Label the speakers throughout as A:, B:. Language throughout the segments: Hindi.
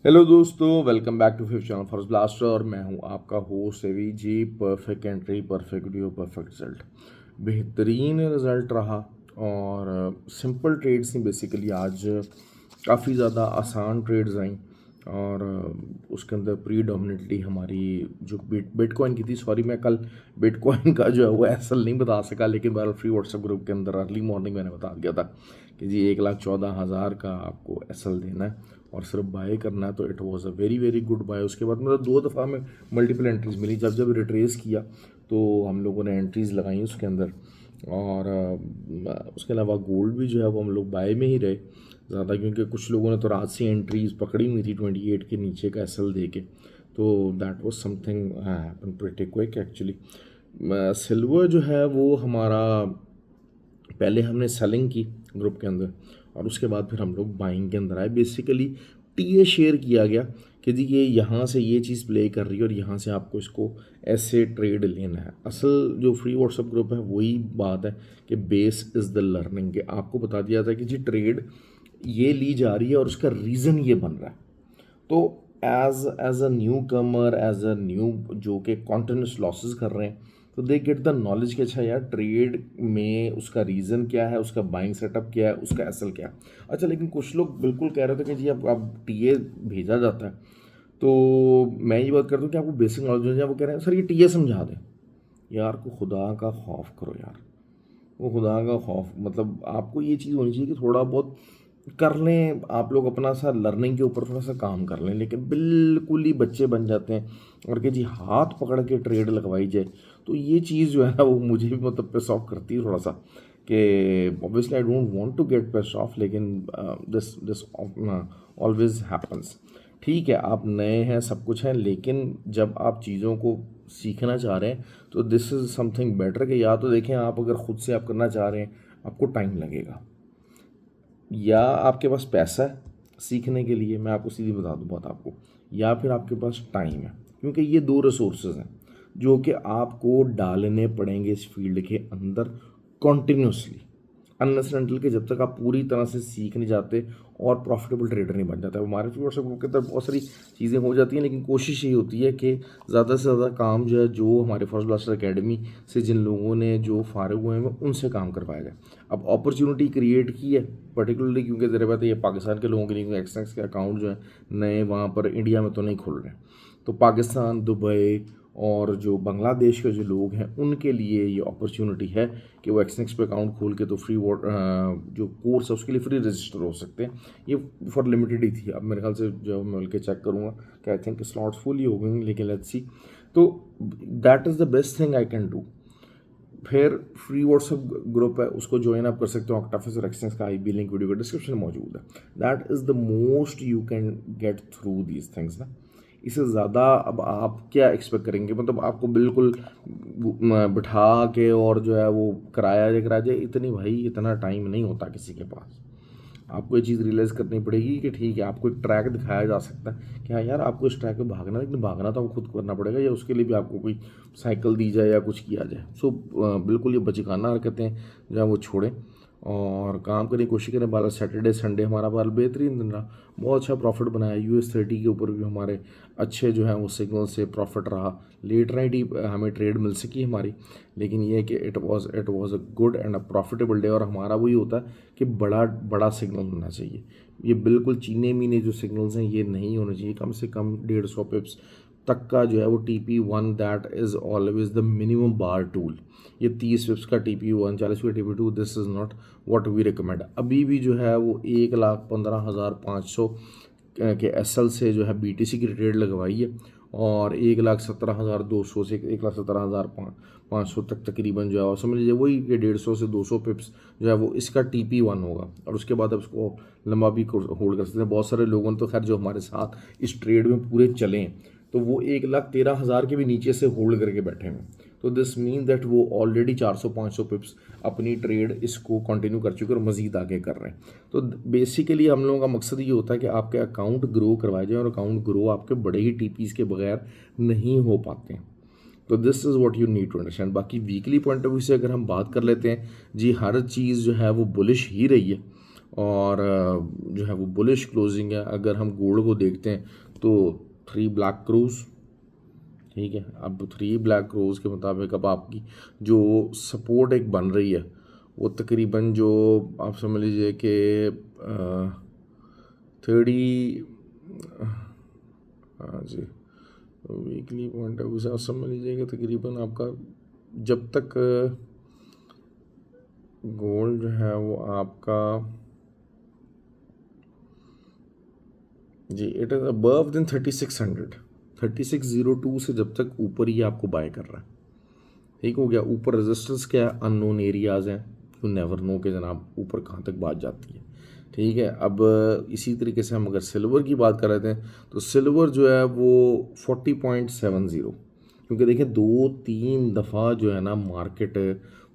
A: हेलो दोस्तों, welcome back to fifth channel for blaster. और मैं हूं आपका host Avi ji. Perfect entry, perfect video, perfect result, बेहतरीन रिजल्ट रहा। और सिंपल ट्रेड्स थी बेसिकली आज, काफ़ी ज़्यादा आसान ट्रेड्स आई। और उसके अंदर प्रीडोमिनेटली हमारी जो बिटकॉइन की थी, सॉरी मैं कल बिटकॉइन का जो है वो एसएल नहीं बता सका, लेकिन बहरहाल फ्री व्हाट्सएप ग्रुप के अंदर अर्ली मॉर्निंग मैंने बता दिया था कि जी 1,14,000 का आपको एसएल देना है और सिर्फ बाय करना है। तो it was a very very good buy. उसके बाद मतलब 2 दफ़ा में मल्टीपल एंट्रीज मिली। जब जब रिट्रेस किया तो हम लोगों ने एंट्रीज लगाई उसके अंदर। और उसके अलावा गोल्ड भी जो है वो हम लोग बाय में ही रहे ज़्यादा, क्योंकि कुछ लोगों ने तो रात से एंट्रीज पकड़ी हुई थी 28 के नीचे का एसएल दे के। तो that was something happen pretty quick actually. Silver जो है वो हमारा पहले हमने सेलिंग की ग्रुप के अंदर और उसके बाद फिर हम लोग बाइंग के अंदर आए। बेसिकली टीए शेयर किया गया कि जी ये यहाँ से ये चीज़ प्ले कर रही है और यहाँ से आपको इसको ऐसे ट्रेड लेना है। असल जो फ्री व्हाट्सएप ग्रुप है वही बात है कि बेस इज़ द लर्निंग, के आपको बता दिया था कि जी ट्रेड ये ली जा रही है और उसका रीज़न ये बन रहा है। तो as as a newcomer, as a new जो कि कॉन्टिन्यूस लॉसेस कर रहे हैं, तो दे गेट द नॉलेज कि अच्छा यार ट्रेड में उसका रीज़न क्या है, उसका बाइंग सेटअप क्या है, उसका एसल क्या है। अच्छा, लेकिन कुछ लोग बिल्कुल कह रहे थे कि जी अब टीए भेजा जाता है। तो मैं ये बात करता हूँ कि आपको बेसिक नॉलेज हो जाए। वो कह रहे हैं सर ये टीए समझा दें। यार को खुदा का खौफ करो यार, वो खुदा का खौफ, मतलब आपको ये चीज़ होनी चाहिए कि थोड़ा बहुत कर लें आप लोग अपना सा लर्निंग के ऊपर थोड़ा सा काम कर लें। लेकिन बिल्कुल ही बच्चे बन जाते हैं और कि जी हाथ पकड़ के ट्रेड लगवाई जाए, तो ये चीज़ जो है ना वो मुझे भी मतलब पेस ऑफ करती है थोड़ा सा। कि obviously I don't want to get pace off, लेकिन दिस दिस ऑलवेज हैपन्स। ठीक है, आप नए हैं, सब कुछ है, लेकिन जब आप चीज़ों को सीखना चाह रहे हैं तो दिस इज़ समथिंग बेटर। कि या तो देखें, आप अगर ख़ुद से आप करना चाह रहे हैं आपको टाइम लगेगा, या आपके पास पैसा है सीखने के लिए, मैं आपको सीधी बता दूँ बात आपको, या फिर आपके पास टाइम है। क्योंकि ये दो रिसोर्सेज हैं जो कि आपको डालने पड़ेंगे इस फील्ड के अंदर कॉन्टिन्यूसली, अनलेस एंड अनटिल कि जब तक आप पूरी तरह से सीख नहीं जाते और प्रॉफिटेबल ट्रेडर नहीं बन जाता। हमारे फ्री व्हाट्सएप ग्रुप के अंदर बहुत सारी चीज़ें हो जाती हैं, लेकिन कोशिश ये होती है कि ज़्यादा से ज़्यादा काम जो है, जो हमारे फर्स्ट ब्लास्टर अकेडमी से जिन लोगों ने जो फारिग हुए हैं उनसे काम करवाया जाए। अब अपॉर्चुनिटी क्रिएट की है पर्टिकुलरली, क्योंकि ज़रा बात ये पाकिस्तान के लोगों के लिए एक्सनेक्स के अकाउंट जो है नए वहाँ पर इंडिया में तो नहीं खुल रहे हैं। तो पाकिस्तान, दुबई और जो बांग्लादेश के जो लोग हैं उनके लिए ये अपॉर्चुनिटी है कि वो एक्सनेक्स पे अकाउंट खोल के तो फ्री जो कोर्स है उसके लिए फ्री रजिस्टर हो सकते हैं। ये फॉर लिमिटेड ही थी। अब मेरे ख्याल से जो मैं मिल के चेक करूँगा कि आई थिंक स्लॉट्स फुल ही हो गए, लेकिन लेट्स सी। तो that is the best thing I can do. फिर फ्री व्हाट्सएप ग्रुप है, उसको ज्वाइन आप कर सकते हो। ऑक्टाफिस और एक्सचेंज का आईबी लिंक वीडियो का डिस्क्रिप्शन में मौजूद है। That is the most you can get through these things ना। इससे ज़्यादा अब आप क्या एक्सपेक्ट करेंगे, मतलब आपको बिल्कुल बिठा के और जो है वो कराया जाए, इतनी भाई इतना टाइम नहीं होता किसी के पास। आपको ये चीज़ रियलाइज़ करनी पड़ेगी कि ठीक है, आपको एक ट्रैक दिखाया जा सकता है कि हाँ यार आपको इस ट्रैक पे भागना है, लेकिन भागना तो आपको खुद करना पड़ेगा, या उसके लिए भी आपको कोई साइकिल दी जाए या कुछ किया जाए। सो बिल्कुल ये बचकाना हरकतें जो है वो छोड़ें और काम करने की कोशिश करें। बारह सैटरडे संडे हमारा बार बेहतरीन दिन रहा, बहुत अच्छा प्रॉफिट बनाया। US 30 के ऊपर भी हमारे अच्छे जो हैं वो सिग्नल से प्रॉफिट रहा। लेट नाइट ही हमें ट्रेड मिल सकी हमारी, लेकिन ये है कि it was a good and a profitable day. और हमारा वही होता है कि बड़ा बड़ा सिग्नल होना चाहिए। ये बिल्कुल चीने मीने जो सिग्नल्स हैं ये नहीं होने चाहिए। कम से कम 150 पिप्स तक का जो है वो TP1, that is always the minimum bar tool. ये 30 पिप्स का TP1, 40 का TP2, this is not what we recommend. अभी भी जो है वो 1,15,500 के एसएल से जो है BTC की ट्रेड लगवाई है और 1,17,200 से 1,17,500 तक तकरीबन जो है, और समझ लीजिए वही कि 150 से 200 पिप्स जो है वो इसका TP1 होगा। और उसके बाद अब इसको लंबा भी होल्ड कर सकते हैं। बहुत सारे लोगों ने तो खैर जो हमारे साथ इस ट्रेड में पूरे चले हैं तो वो 1,13,000 के भी नीचे से होल्ड करके बैठे हैं। तो दिस मीन दैट वो ऑलरेडी 400-500 पिप्स अपनी ट्रेड इसको कंटिन्यू कर चुके और मज़ीद आगे कर रहे हैं। तो बेसिकली हम लोगों का मकसद ये होता है कि आपके अकाउंट ग्रो करवाए जाए, और अकाउंट ग्रो आपके बड़े ही TPs के बगैर नहीं हो पाते हैं। तो this is what you need to understand. बाकी वीकली पॉइंट ऑफ व्यू से अगर हम बात कर लेते हैं, जी हर चीज़ जो है वो बुलिश ही रही है और जो है वो बुलिश क्लोजिंग है। अगर हम गोल्ड को देखते हैं तो 3 ब्लैक क्रूज, ठीक है। अब 3 ब्लैक क्रूज के मुताबिक अब आपकी जो सपोर्ट एक बन रही है वो तकरीबन जो आप समझ लीजिए कि 30, हाँ जी, वीकली पॉइंट ऑफ व्यू से आप समझ लीजिएगा तकरीबन आपका जब तक गोल्ड जो है वो आपका जी इट इज़ अबव देन 3600, 3602 से जब तक ऊपर ही आपको बाय कर रहा है, ठीक हो गया। ऊपर रेजिस्टेंस क्या है, अननोन एरियाज़ हैं, यू नेवर नो कि जनाब ऊपर कहाँ तक बात जाती है, ठीक है। अब इसी तरीके से हम अगर सिल्वर की बात कर रहे थे तो सिल्वर जो है वो 40.70, क्योंकि देखिए 2-3 दफ़ा जो है ना मार्केट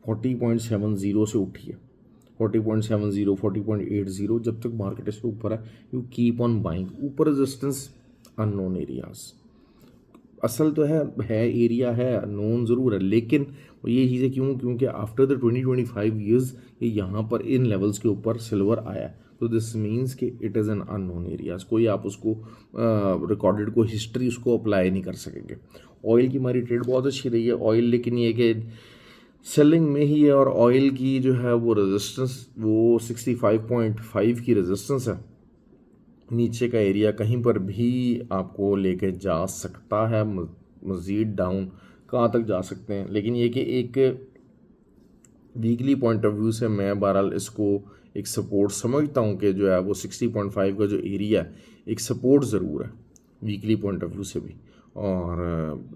A: 40.70 से उठी है, 40.70, 40.80, जब तक मार्केट इससे ऊपर है यू कीप ऑन बाइंग। ऊपर रेजिस्टेंस अननोन एरियाज़, असल तो है एरिया है नोन ज़रूर है, लेकिन ये चीज़ें क्यों, क्योंकि आफ्टर द 20-25 ईयर्स ये यहाँ पर इन लेवल्स के ऊपर सिल्वर आया है, तो दिस मीन्स कि it is an unknown areas. कोई आप उसको रिकॉर्डेड को हिस्ट्री उसको अप्लाई नहीं कर सकेंगे। ऑयल की हमारी ट्रेड बहुत अच्छी रही है ऑयल, लेकिन ये कि सेलिंग में ही है, और ऑयल की जो है वो रेजिस्टेंस वो 65.5 की रेजिस्टेंस है, नीचे का एरिया कहीं पर भी आपको लेके जा सकता है, मज़ीद डाउन कहाँ तक जा सकते हैं। लेकिन ये कि एक वीकली पॉइंट ऑफ व्यू से मैं बहरहाल इसको एक सपोर्ट समझता हूँ कि जो है वो 60.5 का जो एरिया है एक सपोर्ट ज़रूर है वीकली पॉइंट ऑफ व्यू से भी, और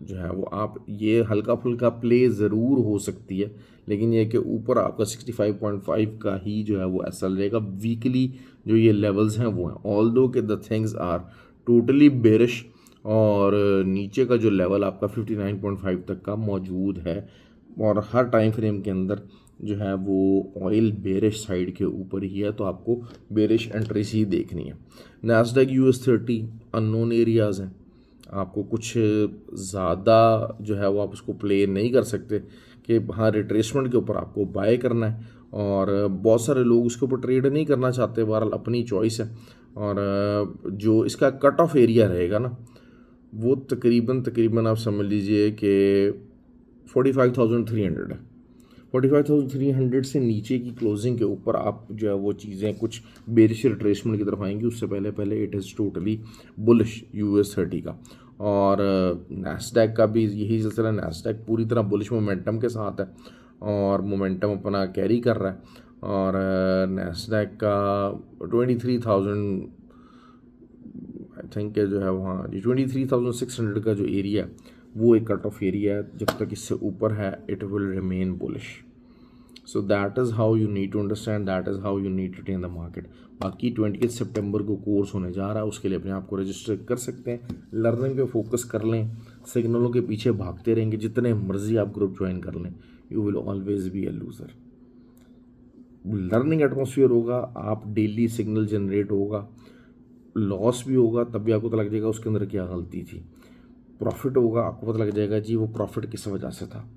A: जो है वो आप ये हल्का फुल्का प्ले ज़रूर हो सकती है, लेकिन ये कि ऊपर आपका 65.5 का ही जो है वो ऐसा रहेगा। वीकली जो ये लेवल्स हैं वो हैं, ऑल दो के the things are totally bearish, और नीचे का जो लेवल आपका 59.5 तक का मौजूद है, और हर टाइम फ्रेम के अंदर जो है वो ऑयल बेरिश साइड के ऊपर ही है, तो आपको बेरिश एंट्रीज ही देखनी है। नैस्डैक US 30 अननोन एरियाज़ हैं, आपको कुछ ज़्यादा जो है वो आप उसको प्ले नहीं कर सकते कि हाँ रिट्रेसमेंट के ऊपर आपको बाय करना है, और बहुत सारे लोग उसके ऊपर ट्रेड नहीं करना चाहते, बहरहाल अपनी चॉइस है। और जो इसका कट ऑफ एरिया रहेगा ना वो तकरीबन तकरीबन आप समझ लीजिए कि 45,300 है। 45,300 से नीचे की क्लोजिंग के ऊपर आप जो है वो चीज़ें कुछ बेरिश रिट्रेसमेंट की तरफ आएंगी, उससे पहले पहले it is totally bullish US 30 का। और नैस्डैक का भी यही सिलसिला, नैस्डैक पूरी तरह बुलिश मोमेंटम के साथ है और मोमेंटम अपना कैरी कर रहा है, और नैस्डैक का 23,000 आई थिंक जो है वहाँ जी 23,600 का जो एरिया है वो एक कट ऑफ एरिया है, जब तक इससे ऊपर है it will remain bullish. So that is how you need to understand, that is how you need to ten the market. बाकी 20 सितंबर को कोर्स होने जा रहा है, उसके लिए अपने आप को रजिस्टर कर सकते हैं, लर्निंग पे फोकस कर लें, सिग्नलों के पीछे भागते रहेंगे, जितने मर्जी आप ग्रुप ज्वाइन कर लें, you will always be a loser. Learning atmosphere होगा, आप डेली सिग्नल जनरेट होगा, लॉस भी होगा तब भी आपको पता लग जाएगा उसके अंदर क्या गलती थी, प्रॉफिट होगा आपको पता लग जाएगा जी वो प्रॉफिट किस वजह से था।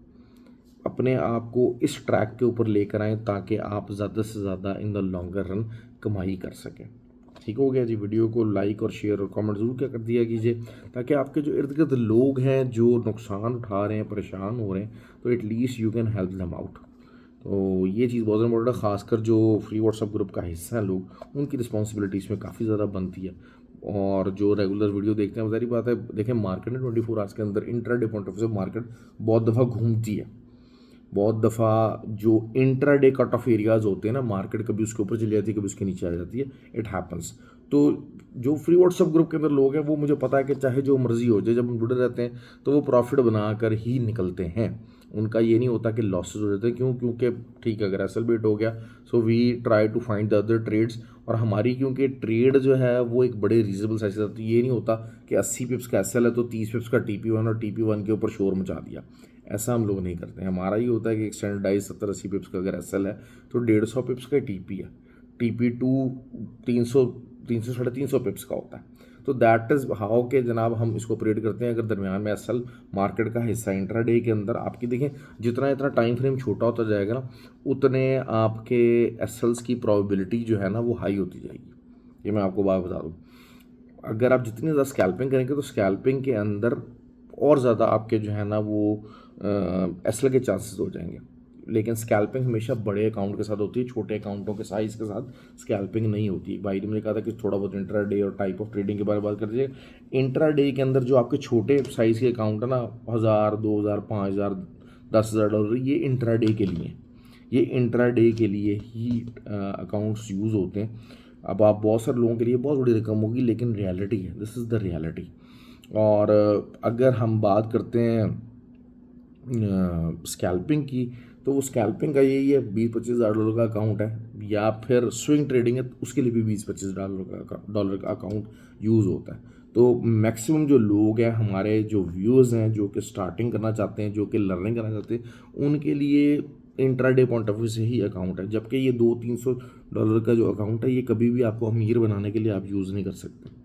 A: अपने आप को इस ट्रैक के ऊपर लेकर आएँ ताकि आप ज़्यादा से ज़्यादा इन द लॉन्गर रन कमाई कर सकें। ठीक हो गया जी। वीडियो को लाइक और शेयर और कमेंट ज़रूर क्या कर दिया कीजिए, ताकि आपके जो इर्द गिर्द लोग हैं जो नुकसान उठा रहे हैं, परेशान हो रहे हैं, तो at least you can help them out. तो ये चीज़ बहुत इम्पोर्टेंट है, खासकर जो फ्री व्हाट्सएप ग्रुप का हिस्सा है लोग, उनकी रिस्पॉन्सिबिलिटी इसमें काफ़ी ज़्यादा बनती है। और जो रेगुलर वीडियो देखते हैं, सारी बात है, देखें मार्केट में 24 आवर्स के अंदर इंट्राडे पॉइंट ऑफ व्यू से मार्केट बहुत दफ़ा घूमती है, बहुत दफ़ा जो इंट्राडे कट ऑफ एरियाज़ होते हैं ना, मार्केट कभी उसके ऊपर चली जाती है, कभी उसके नीचे आ जाती है, इट हैपन्स। तो जो फ्री व्हाट्सएप ग्रुप के अंदर लोग हैं वो मुझे पता है कि चाहे जो मर्जी हो जाए, जब हम जुड़े रहते हैं तो वो प्रॉफिट बनाकर ही निकलते हैं, उनका ये नहीं होता कि लॉसेज हो जाते हैं। क्यों? क्योंकि ठीक है अगर एसल बेट हो गया, so we try to find the other trades, और हमारी क्योंकि ट्रेड जो है वो एक बड़े रीजनेबल साइज का, तो ये नहीं होता कि 80 पिप्स का एसल है तो 30 पिप्स का TP1 और TP1 के ऊपर शोर मचा दिया, ऐसा हम लोग नहीं करते हैं। हमारा ये होता है कि एक स्टैंडर्डाइज 70-80 पिप्स का अगर एसल है तो 150 पिप्स का TP है, TP2 300 300 350 पिप्स का होता है, तो दैट इज़ हाउ के जनाब हम इसको ऑपरेट करते हैं। अगर दरमियान में एसएल मार्केट का हिस्सा इंट्राडे के अंदर आपकी देखें, जितना जितना टाइम फ्रेम छोटा होता जाएगा ना, उतने आपके एसएल्स की प्रोबेबिलिटी जो है ना वो हाई होती जाएगी। ये मैं आपको बात बता दूँ, अगर आप जितनी ज़्यादा स्कैल्पिंग करेंगे तो स्कैल्पिंग के अंदर और ज़्यादा आपके जो है ना वो एसएल के चांसेस हो जाएंगे। लेकिन स्कैल्पिंग हमेशा बड़े अकाउंट के साथ होती है, छोटे अकाउंटों के साइज़ के साथ स्कैल्पिंग नहीं होती। भाई ने मुझे कहा था कि थोड़ा बहुत इंट्राडे और टाइप ऑफ ट्रेडिंग के बारे में बात कर दीजिए। इंट्राडे के अंदर जो आपके छोटे साइज़ के अकाउंट है ना, 1000, 2000, 5000, $10,000, ये इंट्राडे के लिए, ये इंट्राडे के लिए ही अकाउंट्स यूज़ होते हैं। अब आप बहुत सारे लोगों के लिए बहुत बड़ी रकम होगी, लेकिन रियलिटी है, दिस इज़ द रियलिटी। और अगर हम बात करते हैं स्कैल्पिंग की, तो वो स्कैल्पिंग का यही है, $20-25,000 का अकाउंट है, या फिर स्विंग ट्रेडिंग है, उसके लिए भी $20-25 का अकाउंट यूज़ होता है। तो मैक्सिमम जो लोग हैं, हमारे जो व्यूअर्स हैं, जो कि स्टार्टिंग करना चाहते हैं, जो कि लर्निंग करना चाहते हैं, उनके लिए इंट्राडे पॉइंट ऑफ व्यू से ही अकाउंट है। जबकि ये $200-300 का जो अकाउंट है, ये कभी भी आपको अमीर बनाने के लिए आप यूज़ नहीं कर सकते।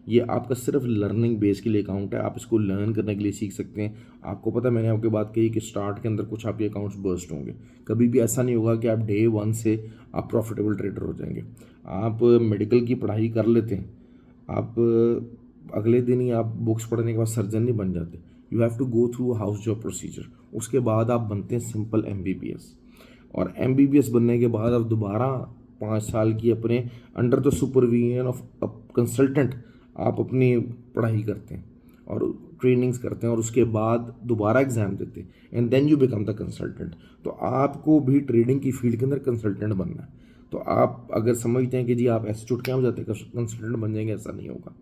A: ये आपका सिर्फ लर्निंग बेस के लिए अकाउंट है, आप इसको लर्न करने के लिए सीख सकते हैं। आपको पता है, मैंने आपकी बात कही कि स्टार्ट के अंदर कुछ आपके अकाउंट्स बर्स्ट होंगे, कभी भी ऐसा नहीं होगा कि आप डे 1 से आप प्रॉफिटेबल ट्रेडर हो जाएंगे। आप मेडिकल की पढ़ाई कर लेते हैं, आप अगले दिन ही आप बुक्स पढ़ने के बाद सर्जन नहीं बन जाते। You have to go through house job procedure, उसके बाद आप बनते हैं सिंपल MBBS, और MBBS बनने के बाद आप दोबारा 5 साल की अपने under the supervision of consultant आप अपनी पढ़ाई करते हैं और ट्रेनिंग्स करते हैं, और उसके बाद दोबारा एग्ज़ाम देते हैं, and then you become the consultant. तो आपको भी ट्रेडिंग की फील्ड के अंदर कंसल्टेंट बनना है। तो आप अगर समझते हैं कि जी आप ऐसे चुटकियाँ हो जाते हैं कंसल्टेंट बन जाएंगे, ऐसा नहीं होगा।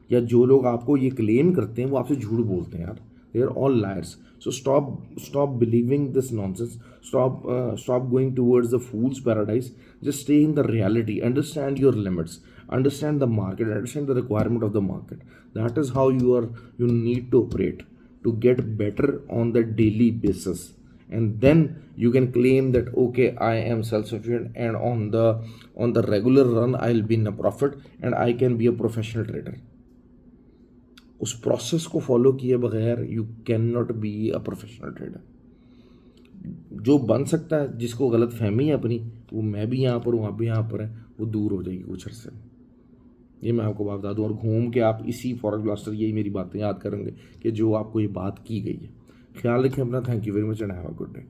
A: या जो लोग आपको ये क्लेम करते हैं वो आपसे झूठ बोलते हैं यार, they are all liars. So stop believing this nonsense, stop going towards the fool's paradise. Just stay in the reality, understand your limits, understand the market, understand the requirement of the market. That is how you need to operate to get better on the daily basis, and then you can claim that okay, I am self-sufficient, and on the regular run I'll be in a profit and I can be a professional trader. उस प्रोसेस को फॉलो किए बगैर you can not be a professional trader. जो बन सकता है, जिसको गलत फहमी है अपनी, वो मैं भी यहाँ पर हूँ, आप भी यहाँ पर हैं, वो दूर हो जाएगी कुछ अर्से में। ये मैं आपको बात बता दूँ, और घूम के आप इसी फॉरेक्स ब्लास्टर यही मेरी बातें याद करेंगे कि जो आपको ये बात की गई है। ख्याल रखें अपना। Thank you very much and have a good day.